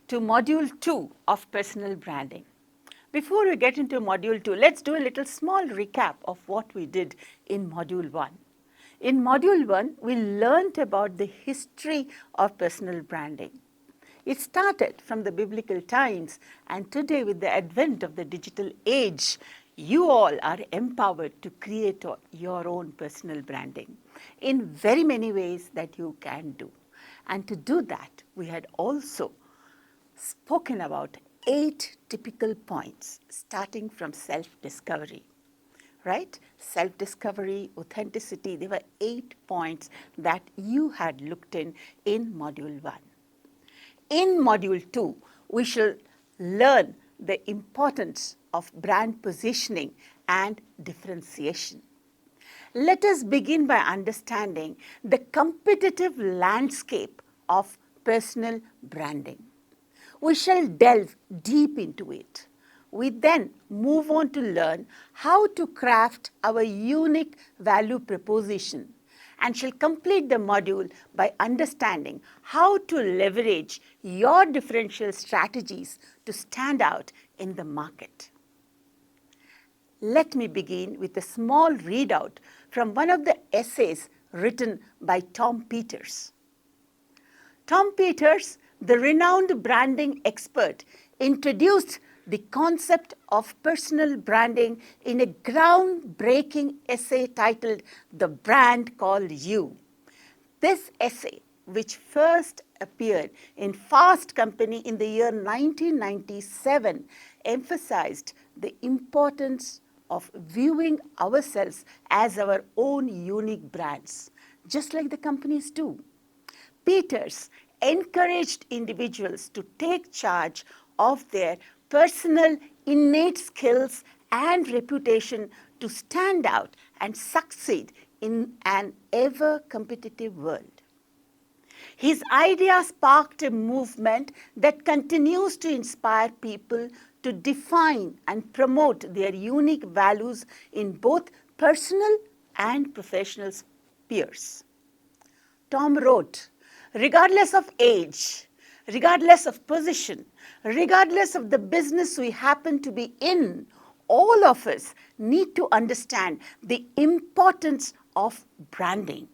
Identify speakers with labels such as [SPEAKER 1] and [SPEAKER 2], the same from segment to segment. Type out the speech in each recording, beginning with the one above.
[SPEAKER 1] to Module 2 of Personal Branding. Before we get into Module 2, let's do a little small recap of what we did in Module 1. In Module 1, we learned about the history of personal branding. It started from the biblical times, and today, with the advent of the digital age, you all are empowered to create your own personal branding in very many ways that you can do. And to do that, we had also spoken about 8 typical points starting from self-discovery. Right? Self-discovery, authenticity, there were 8 points that you had looked in Module 1. In Module 2, we shall learn the importance of brand positioning and differentiation. Let us begin by understanding the competitive landscape of personal branding. We shall delve deep into it. We then move on to learn how to craft our unique value proposition and shall complete the module by understanding how to leverage your differential strategies to stand out in the market. Let me begin with a small readout from one of the essays written by Tom Peters. Tom Peters, the renowned branding expert, introduced the concept of personal branding in a groundbreaking essay titled The Brand Called You. This essay, which first appeared in Fast Company in the year 1997, emphasized the importance of viewing ourselves as our own unique brands, just like the companies do. Peters encouraged individuals to take charge of their personal innate skills and reputation to stand out and succeed in an ever-competitive world. His idea sparked a movement that continues to inspire people to define and promote their unique values in both personal and professional spheres. Tom wrote, regardless of age, regardless of position, regardless of the business we happen to be in, all of us need to understand the importance of branding.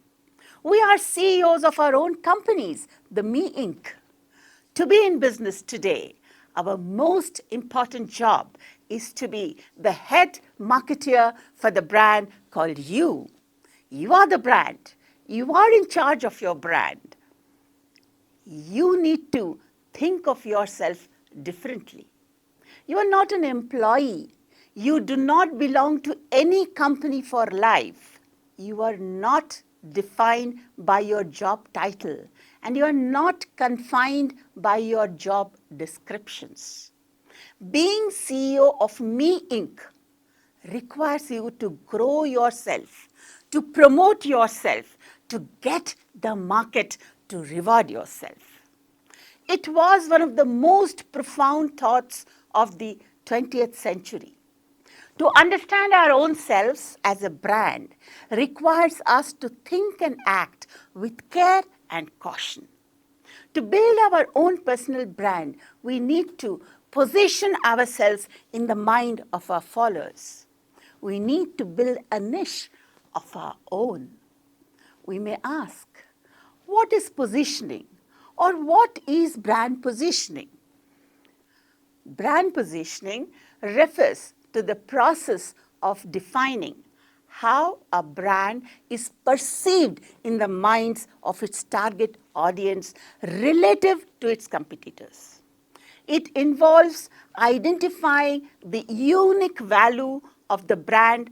[SPEAKER 1] We are CEOs of our own companies, the Me Inc. To be in business today, our most important job is to be the head marketeer for the brand called you. You are the brand. You are in charge of your brand. You need to think of yourself differently. You are not an employee. You do not belong to any company for life. You are not defined by your job title, and you are not confined by your job descriptions. Being CEO of Me Inc. requires you to grow yourself, to promote yourself, to get the market to reward yourself. It was one of the most profound thoughts of the 20th century. To understand our own selves as a brand requires us to think and act with care and caution. To build our own personal brand, we need to position ourselves in the mind of our followers. We need to build a niche of our own. We may ask, what is positioning, or what is brand positioning? Brand positioning refers to the process of defining how a brand is perceived in the minds of its target audience relative to its competitors. It involves identifying the unique value of the brand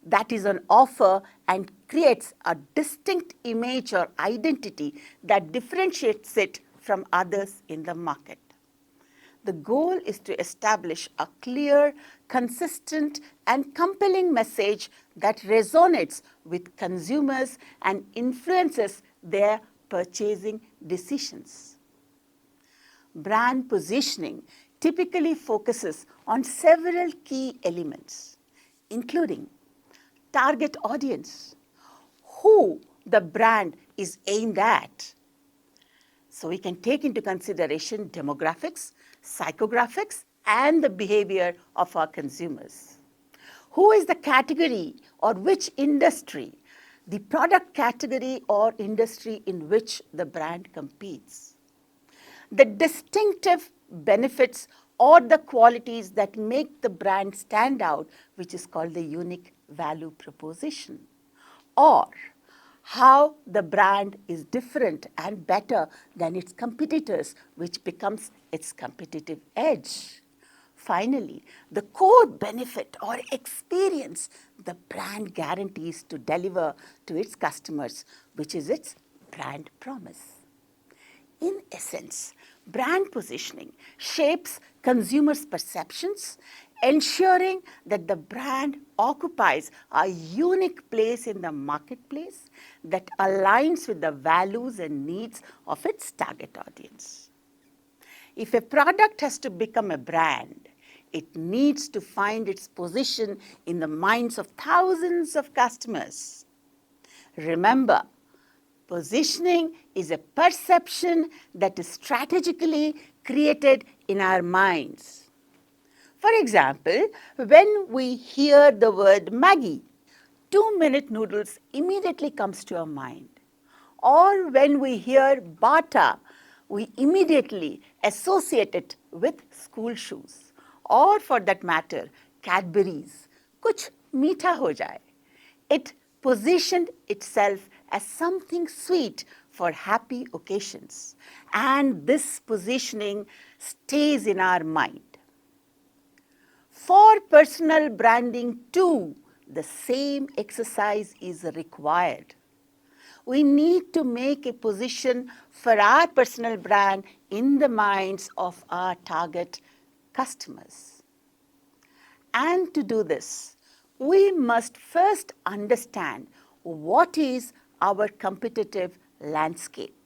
[SPEAKER 1] that is on offer and creates a distinct image or identity that differentiates it from others in the market. The goal is to establish a clear, consistent, and compelling message that resonates with consumers and influences their purchasing decisions. Brand positioning typically focuses on several key elements, including target audience, who the brand is aimed at, So we can take into consideration demographics, psychographics, and the behavior of our consumers. Who is the category or which industry, the product category or industry in which the brand competes? The distinctive benefits or the qualities that make the brand stand out, which is called the unique value proposition, or how the brand is different and better than its competitors, which becomes its competitive edge. Finally, the core benefit or experience the brand guarantees to deliver to its customers, which is its brand promise. In essence, brand positioning shapes consumers' perceptions, ensuring that the brand occupies a unique place in the marketplace that aligns with the values and needs of its target audience. If a product has to become a brand, it needs to find its position in the minds of thousands of customers. Remember, positioning is a perception that is strategically created in our minds. For example, when we hear the word Maggi, 2-minute noodles immediately comes to our mind. Or when we hear Bata, we immediately associate it with school shoes. Or for that matter, Cadbury's, kuch meetha ho jaye. It positioned itself as something sweet for happy occasions. And this positioning stays in our mind. For personal branding too, the same exercise is required. We need to make a position for our personal brand in the minds of our target customers. And to do this, we must first understand what is our competitive landscape.